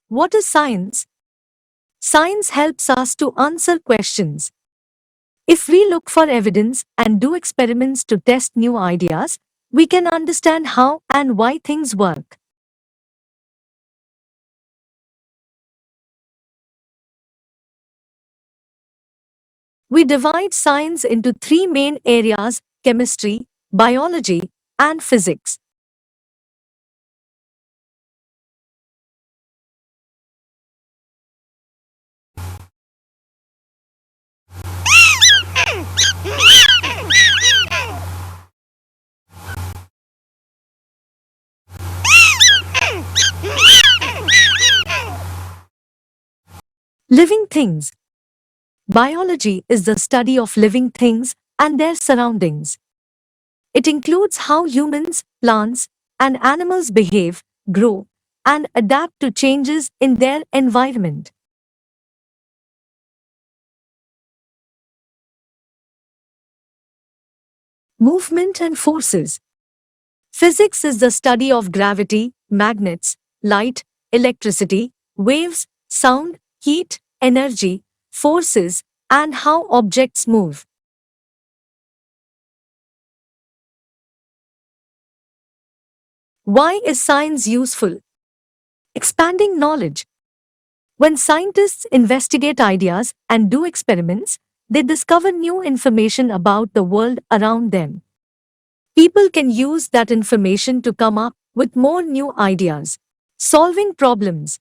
What is science? Science helps us to answer questions. If we look for evidence and do experiments to test new ideas, we can understand how and why things work. We divide science into three main areas: chemistry, biology, and physics. Living things. Biology is the study of living things and their surroundings. It includes how humans, plants, and animals behave, grow, and adapt to changes in their environment. Movement and forces. Physics is the study of gravity, magnets, light, electricity, waves, sound, heat, energy, forces, and how objects move. Why is science useful? Expanding knowledge. When scientists investigate ideas and do experiments, they discover new information about the world around them. People can use that information to come up with more new ideas. Solving problems.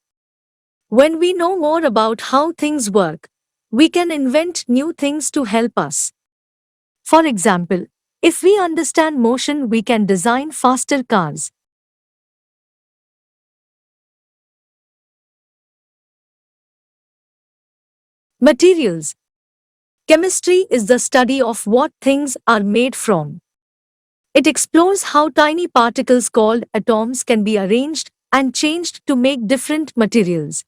When we know more about how things work, we can invent new things to help us. For example, if we understand motion, we can design faster cars. Materials. Chemistry is the study of what things are made from. It explores how tiny particles called atoms can be arranged and changed to make different materials.